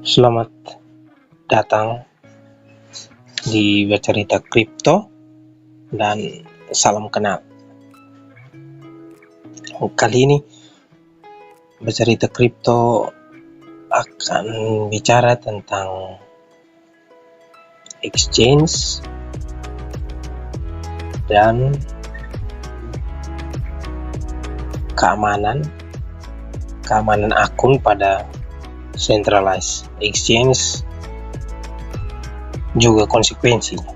Selamat datang di Bercerita Kripto dan salam kenal. Kali ini Bercerita Kripto akan bicara tentang exchange dan keamanan akun pada centralized exchange, juga konsekuensinya.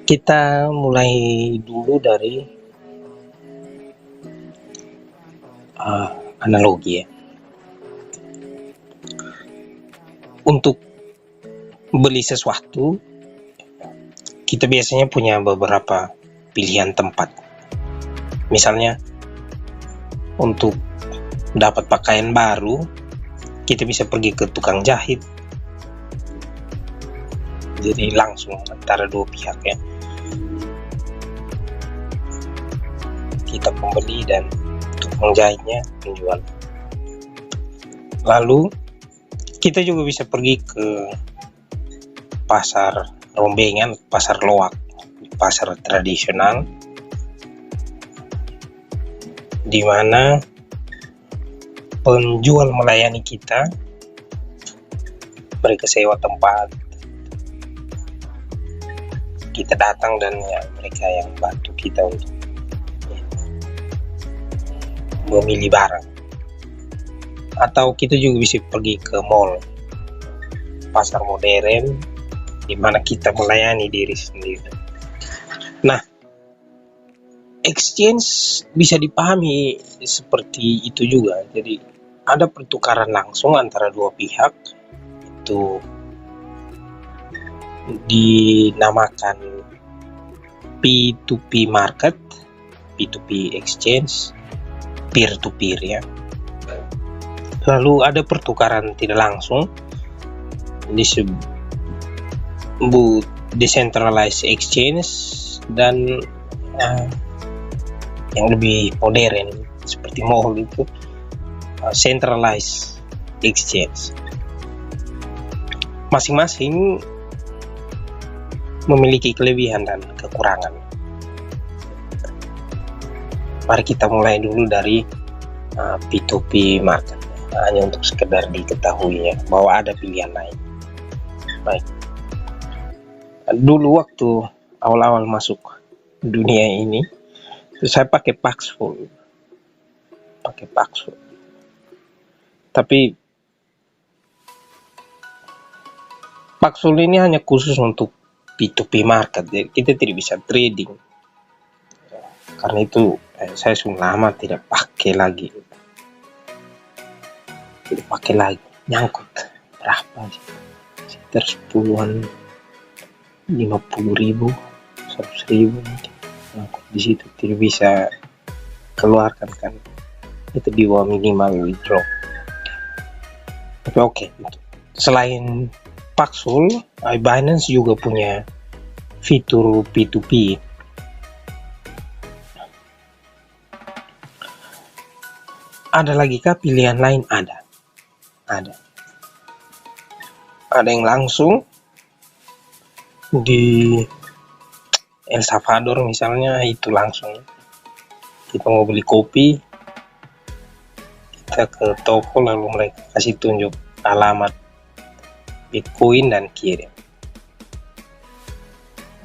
Kita mulai dulu dari analogi ya. Untuk beli sesuatu, kita biasanya punya beberapa pilihan tempat. Misalnya, untuk dapat pakaian baru, kita bisa pergi ke tukang jahit. Jadi langsung antara dua pihak ya. Kita pembeli dan tukang jahitnya penjual. Lalu kita juga bisa pergi ke pasar rombengan, pasar loak, pasar tradisional, di mana penjual melayani kita. Mereka sewa tempat, kita datang dan ya, mereka yang bantu kita untuk memilih barang. Atau kita juga bisa pergi ke mall, pasar modern, di mana kita melayani diri sendiri. Nah, exchange bisa dipahami seperti itu juga. Jadi ada pertukaran langsung antara dua pihak, itu dinamakan P2P market, P2P exchange, peer to peer ya. Lalu ada pertukaran tidak langsung, disebut decentralized exchange, dan yang lebih modern seperti mall itu centralized exchange. Masing-masing memiliki kelebihan dan kekurangan. Mari kita mulai dulu dari P2P market, hanya untuk sekedar diketahui ya, bahwa ada pilihan lain. Baik. Dulu waktu awal-awal masuk dunia ini, saya pakai Paxful. Tapi Paxful ini hanya khusus untuk P2P market, jadi kita tidak bisa trading. Karena itu saya sudah lama tidak pakai lagi. Nyangkut berapa sih? Sekitar 10-an, 50.000, 100.000 mungkin. Nyangkut di situ, tidak bisa keluarkan kan. Itu di bawah minimal withdraw. Tapi oke. Selain Paxful, Binance juga punya fitur P2P. Ada lagi kah pilihan lain? Ada. Ada yang langsung di El Salvador misalnya, itu langsung. Kita mau beli kopi, kita ke toko, lalu mereka kasih tunjuk alamat Bitcoin dan kirim.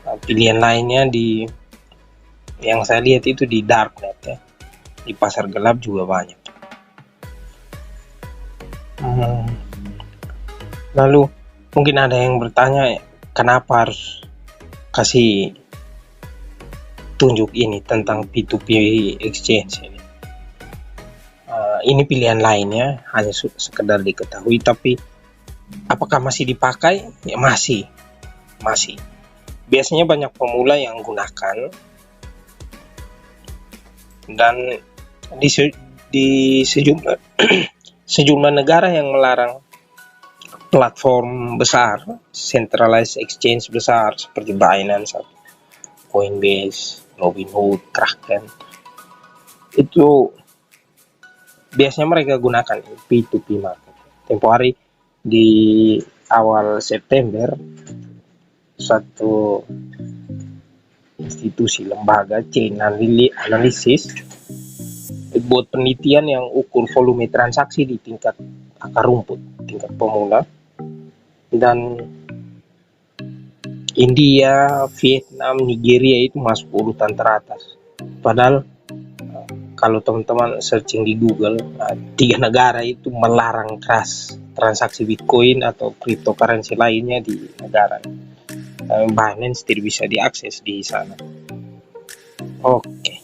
Nah, pilihan lainnya yang saya lihat itu di darknet ya, di pasar gelap juga banyak. Lalu mungkin ada yang bertanya, kenapa harus kasih tunjuk ini tentang P2P exchange ini? Ini pilihan lainnya, hanya sekedar diketahui. Tapi apakah masih dipakai? Ya masih. Biasanya banyak pemula yang gunakan, dan di sejumlah negara yang melarang platform besar, centralized exchange besar seperti Binance, Coinbase, Robinhood, Kraken, itu biasanya mereka gunakan P2P market. Tempo hari di awal September, suatu institusi lembaga chain analisis buat penelitian yang ukur volume transaksi di tingkat akar rumput, tingkat pemula, dan India, Vietnam, Nigeria itu masuk urutan teratas. Padahal kalau teman-teman searching di Google, 3 negara itu melarang keras transaksi Bitcoin atau cryptocurrency lainnya di negara. Binance tidak bisa diakses di sana. Oke.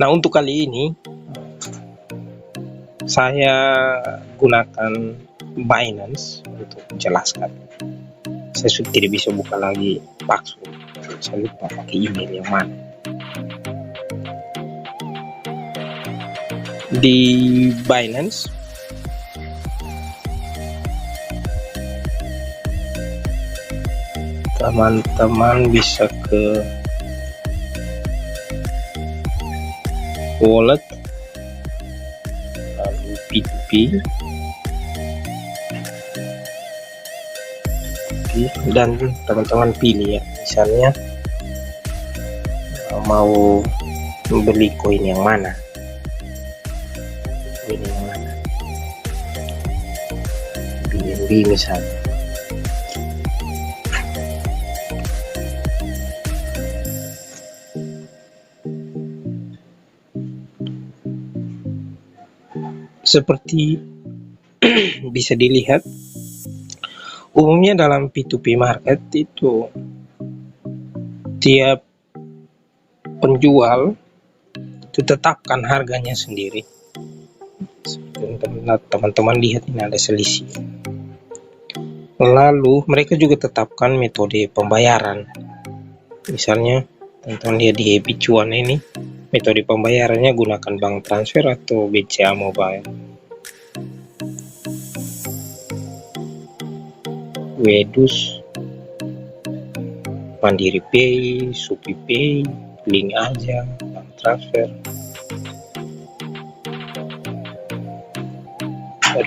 Nah, untuk kali ini saya gunakan Binance untuk menjelaskan. Saya sudah tidak bisa buka lagi password. Saya lupa pakai email yang mana. Di Binance teman-teman bisa ke wallet, lalu P2P, dan teman-teman pilih ya, misalnya mau membeli koin yang mana, BNB misalnya. Seperti bisa dilihat, umumnya dalam P2P market itu tiap penjual itu tetapkan harganya sendiri. Teman-teman lihat ini ada selisih. Lalu mereka juga tetapkan metode pembayaran. Misalnya teman-teman lihat di Happy Cuan ini, metode pembayarannya gunakan bank transfer atau BCA Mobile. Wedus, Mandiri Pay, Shopee Pay, link aja, bank transfer,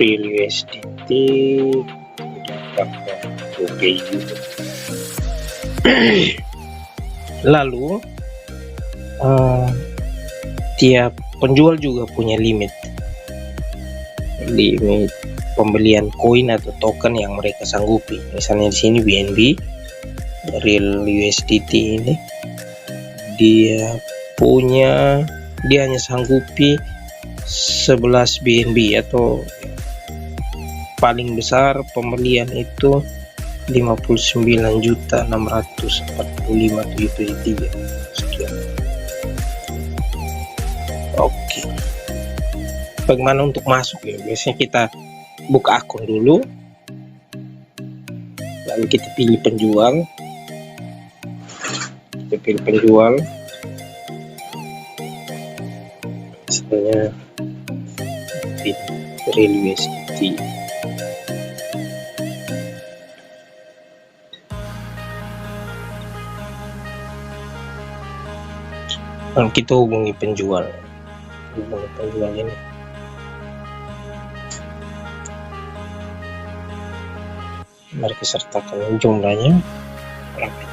Real USDT, Pay juga. Lalu tiap penjual juga punya limit pembelian koin atau token yang mereka sanggupi. Misalnya di sini BNB, Real USDT ini dia hanya sanggupi 11 BNB atau paling besar pembelian itu 59.645.773 sekian. Oke. Bagaimana untuk masuk ya? Biasanya kita buka akun dulu, lalu kita pilih penjual, misalnya Real USDT. Lalu kita hubungi penjual ini. Mereka sertakan jumlahnya berapa?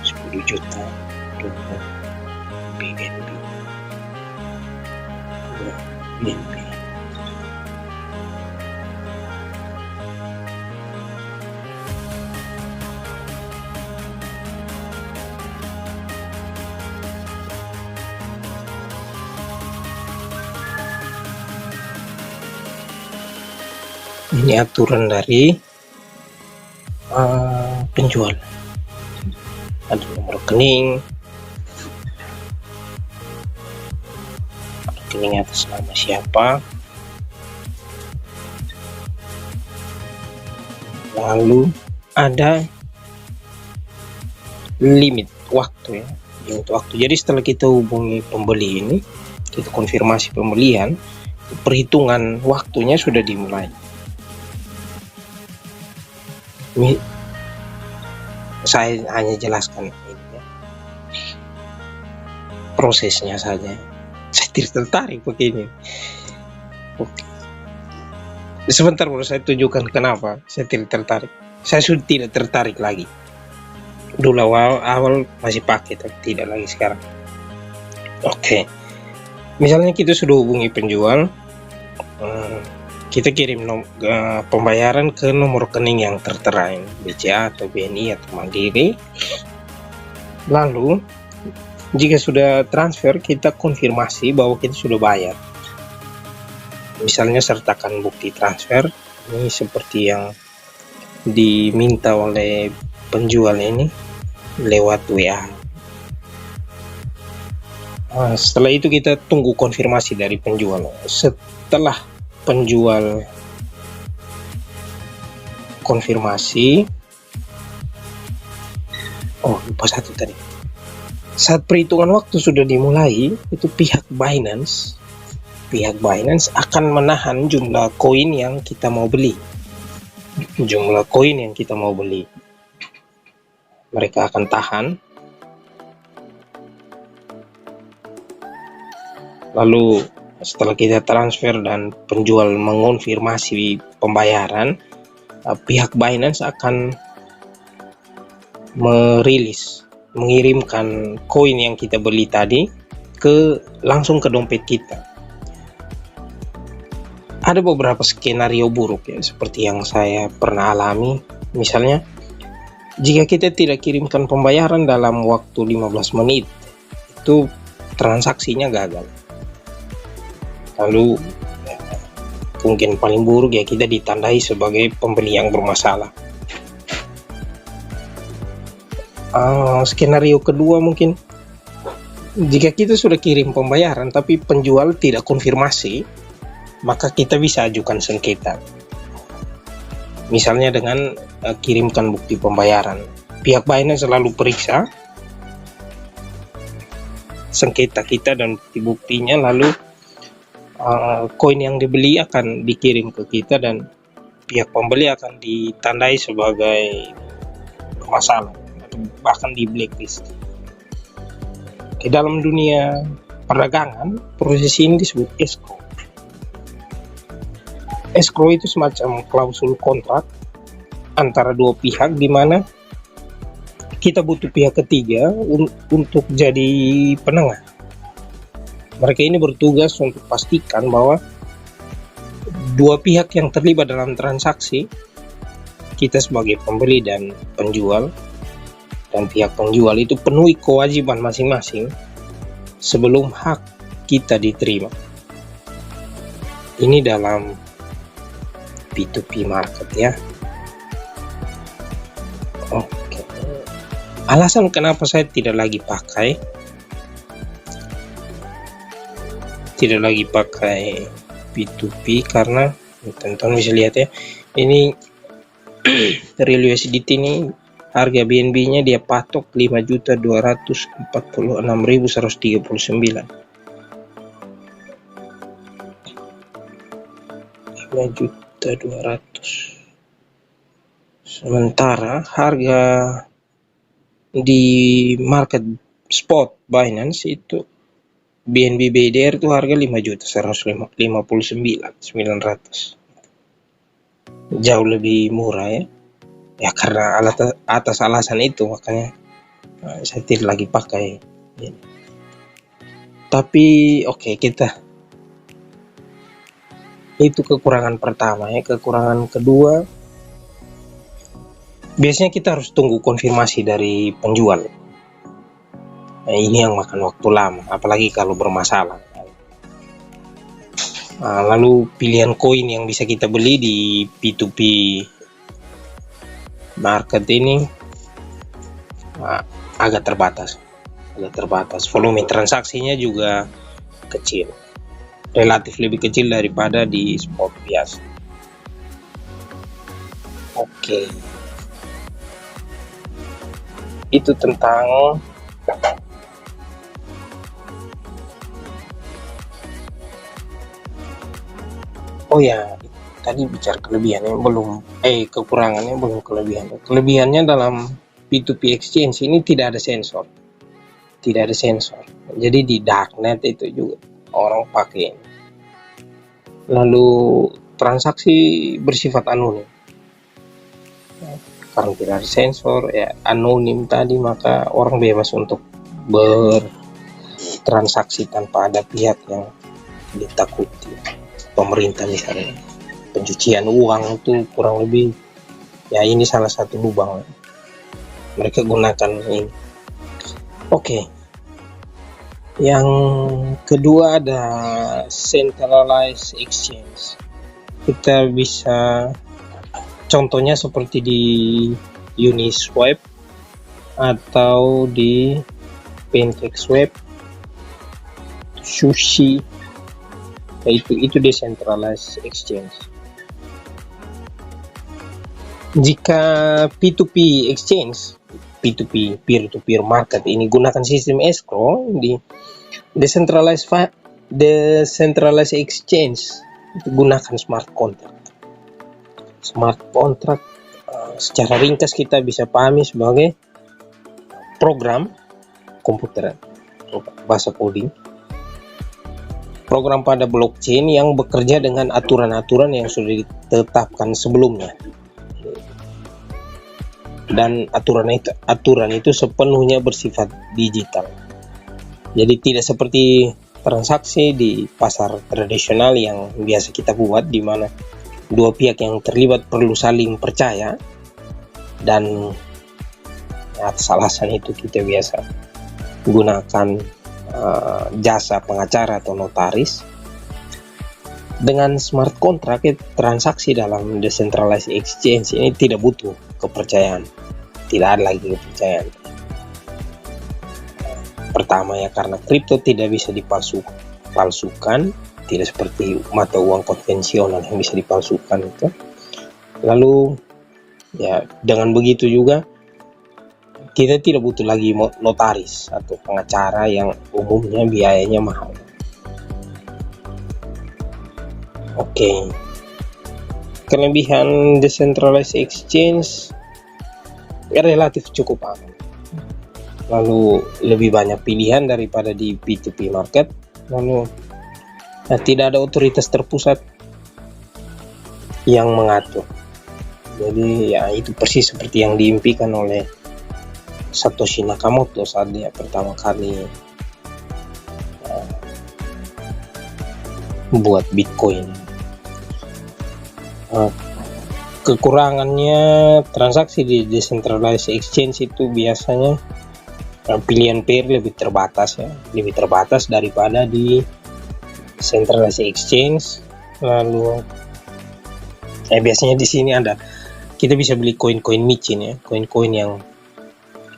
10 juta BNB. Ini aturan dari penjual. Ada nomor rekening atas nama siapa, lalu ada limit waktu ya, limit waktu. Jadi setelah kita hubungi pembeli ini, kita konfirmasi pembelian, perhitungan waktunya sudah dimulai. Saya hanya jelaskan ini ya, prosesnya saja. Saya tidak tertarik begini. Oke. Sebentar baru saya tunjukkan kenapa saya tidak tertarik. Saya sudah tidak tertarik lagi. Dulu awal masih pakai, tapi tidak lagi sekarang. Oke. Misalnya kita sudah hubungi penjual, kita kirim pembayaran ke nomor rekening yang tertera, BCA atau BNI atau Mandiri. Lalu jika sudah transfer, kita konfirmasi bahwa kita sudah bayar. Misalnya sertakan bukti transfer, ini seperti yang diminta oleh penjual ini lewat WA. Setelah itu kita tunggu konfirmasi dari penjual. Setelah penjual konfirmasi, lupa satu tadi. Saat perhitungan waktu sudah dimulai, itu pihak Binance akan menahan jumlah koin yang kita mau beli. Mereka akan tahan. Lalu setelah kita transfer dan penjual mengonfirmasi pembayaran, pihak Binance akan mengirimkan koin yang kita beli tadi langsung ke dompet kita. Ada beberapa skenario buruk ya, seperti yang saya pernah alami. Misalnya, jika kita tidak kirimkan pembayaran dalam waktu 15 menit, itu transaksinya gagal. Lalu mungkin paling buruk ya, kita ditandai sebagai pembeli yang bermasalah. Skenario kedua mungkin, jika kita sudah kirim pembayaran tapi penjual tidak konfirmasi, maka kita bisa ajukan sengketa. Misalnya dengan kirimkan bukti pembayaran. Pihak Binance selalu periksa sengketa kita dan bukti-buktinya, lalu koin yang dibeli akan dikirim ke kita dan pihak pembeli akan ditandai sebagai bermasalah, bahkan di blacklist. Di dalam dunia perdagangan, proses ini disebut escrow. Escrow itu semacam klausul kontrak antara dua pihak, di mana kita butuh pihak ketiga untuk jadi penengah. Mereka ini bertugas untuk pastikan bahwa dua pihak yang terlibat dalam transaksi, kita sebagai pembeli dan penjual, dan pihak penjual itu penuhi kewajiban masing-masing sebelum hak kita diterima. Ini dalam P2P market ya. Oke. Alasan kenapa saya tidak lagi pakai P2P karena teman-teman bisa lihat ya, ini real USDT ini harga BNB nya dia patok 5.246.139. 5.200. Sementara harga di market spot Binance itu BNB BDR itu harga 5.159.900. Jauh lebih murah ya. Ya karena atas alasan itu makanya saya tidak lagi pakai ini. Tapi oke, itu kekurangan pertama ya. Kekurangan kedua, biasanya kita harus tunggu konfirmasi dari penjual. Nah, ini yang makan waktu lama, apalagi kalau bermasalah. Lalu pilihan koin yang bisa kita beli di P2P market ini agak terbatas. Volume transaksinya juga kecil, relatif lebih kecil daripada di spot biasa. Oke. Itu tentang tadi bicara kelebihannya belum, kekurangannya belum kelebihannya. Kelebihannya dalam P2P exchange ini tidak ada sensor. Jadi di darknet itu juga orang pakai. Lalu transaksi bersifat anonim, karena tidak ada sensor ya, anonim tadi, maka orang bebas untuk bertransaksi tanpa ada pihak yang ditakuti. Pemerintah misalnya, pencucian uang itu kurang lebih ya, ini salah satu lubang mereka gunakan ini. Oke. Yang kedua ada centralized exchange. Kita bisa contohnya seperti di Uniswap atau di PancakeSwap, Sushi, itu decentralized exchange. Jika P2P exchange, P2P, peer-to-peer market ini gunakan sistem escrow, di decentralized exchange itu gunakan smart contract. Smart contract secara ringkas kita bisa pahami sebagai program komputer, bahasa coding, program pada blockchain yang bekerja dengan aturan-aturan yang sudah ditetapkan sebelumnya. Dan aturan itu sepenuhnya bersifat digital. Jadi tidak seperti transaksi di pasar tradisional yang biasa kita buat, di mana dua pihak yang terlibat perlu saling percaya, dan atas alasan itu kita biasa gunakan jasa pengacara atau notaris. Dengan smart contract, transaksi dalam decentralized exchange ini tidak butuh kepercayaan, tidak ada lagi kepercayaan. Pertama ya, karena kripto tidak bisa dipalsukan, tidak seperti mata uang konvensional yang bisa dipalsukan itu. Lalu ya, dengan begitu juga kita tidak butuh lagi notaris atau pengacara yang umumnya biayanya mahal. Oke. Kelebihan decentralized exchange ya relatif cukup aman. Lalu lebih banyak pilihan daripada di P2P market. Lalu tidak ada otoritas terpusat yang mengatur. Jadi ya, itu persis seperti yang diimpikan oleh Satoshi Nakamoto saat dia pertama kali buat Bitcoin. Kekurangannya, transaksi di decentralized exchange itu biasanya pilihan pair lebih terbatas ya, lebih terbatas daripada di centralized exchange. Lalu biasanya di sini kita bisa beli koin-koin micin ya,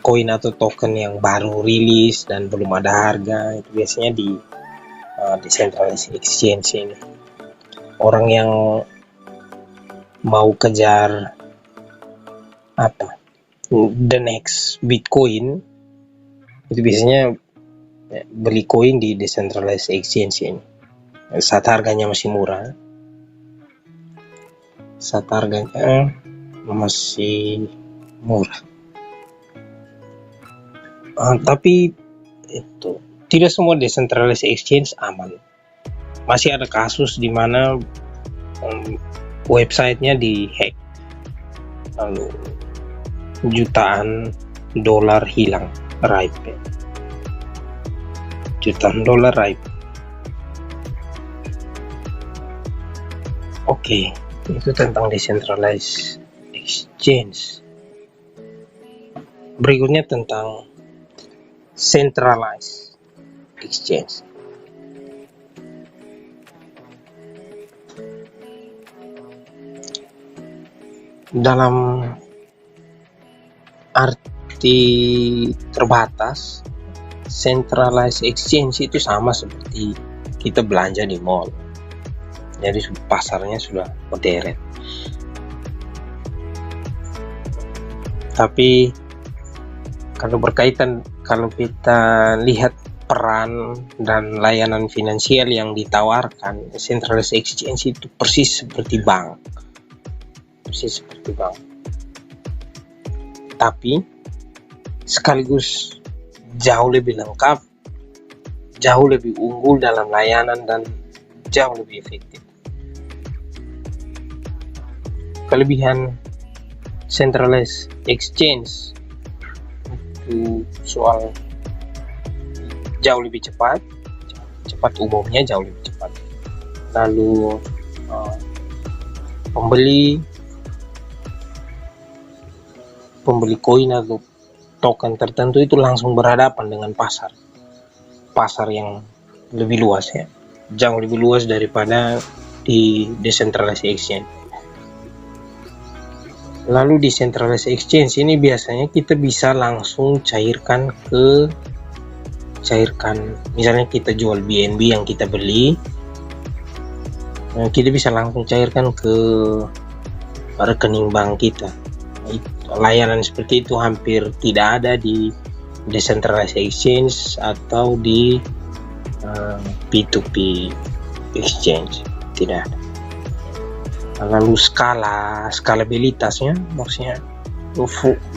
koin atau token yang baru rilis dan belum ada harga, itu biasanya di decentralized exchange ini. Orang yang mau kejar the next Bitcoin itu biasanya beli koin di decentralized exchange ini saat harganya masih murah, tapi itu tidak semua decentralized exchange aman. Masih ada kasus di mana websitenya dihack, lalu jutaan dolar hilang, jutaan dolar raib. Oke, itu tentang decentralized exchange. Berikutnya tentang centralized exchange. Dalam arti terbatas, centralized exchange itu sama seperti kita belanja di mall. Jadi pasarnya sudah modern. Tapi kalau kita lihat peran dan layanan finansial yang ditawarkan, centralized exchange itu persis seperti bank. Tapi sekaligus jauh lebih lengkap jauh lebih unggul dalam layanan dan jauh lebih efektif. Kelebihan centralized exchange itu soal jauh lebih cepat umumnya jauh lebih cepat. Lalu pembeli koin atau token tertentu itu langsung berhadapan dengan pasar yang lebih luas, ya, jauh lebih luas daripada di decentralized exchange. Lalu di decentralized exchange ini biasanya kita bisa langsung cairkan, misalnya kita jual BNB yang kita beli, kita bisa langsung cairkan ke rekening bank kita. Layanan seperti itu hampir tidak ada di decentralized exchange atau di P2P exchange, tidak ada. Lalu skalabilitasnya, maksudnya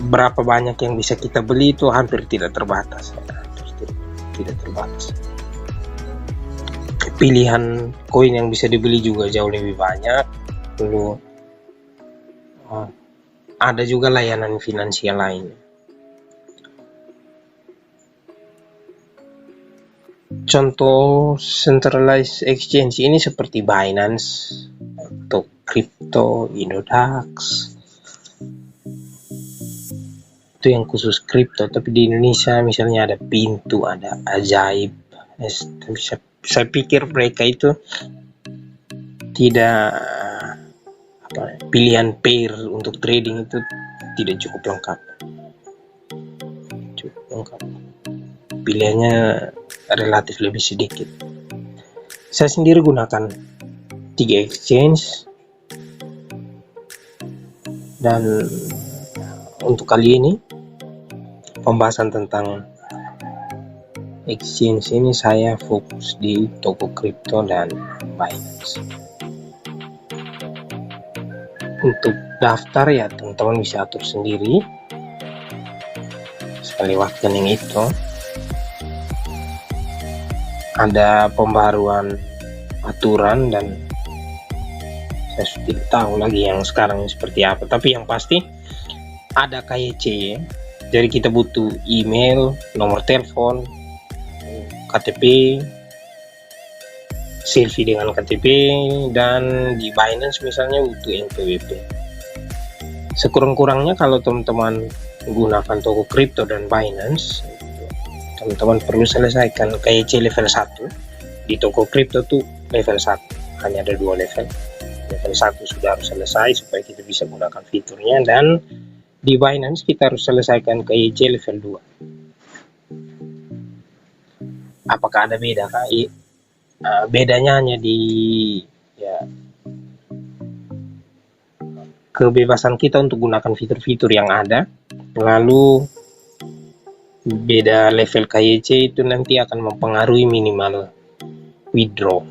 berapa banyak yang bisa kita beli itu hampir tidak terbatas, tidak terbatas. Pilihan koin yang bisa dibeli juga jauh lebih banyak. Lalu ada juga layanan finansial lain. Contoh centralized exchange ini seperti Binance atau Crypto, Inodax. Itu yang khusus kripto, tapi di Indonesia misalnya ada Pintu, ada Ajaib. Saya pikir mereka itu tidak pilihan pair untuk trading itu tidak cukup lengkap. Pilihannya relatif lebih sedikit. Saya sendiri gunakan 3 exchange, dan untuk kali ini pembahasan tentang exchange ini saya fokus di Toko Kripto dan Binance. Untuk daftar ya teman-teman bisa atur sendiri lewat rekening itu. Ada pembaruan aturan dan saya sudah tidak tahu lagi yang sekarang seperti apa, tapi yang pasti ada KYC, jadi kita butuh email, nomor telepon, KTP, selfie dengan KTP, dan di Binance misalnya butuh NPWP. Sekurang-kurangnya kalau teman-teman menggunakan Toko Kripto dan Binance, teman-teman perlu selesaikan KYC level 1. Di Toko Kripto tuh level 1, hanya ada 2 level. Level 1 sudah harus selesai supaya kita bisa gunakan fiturnya, dan di Binance kita harus selesaikan KYC level 2. Apakah ada beda? Bedanya hanya di kebebasan kita untuk gunakan fitur-fitur yang ada. Lalu beda level KYC itu nanti akan mempengaruhi minimal withdraw.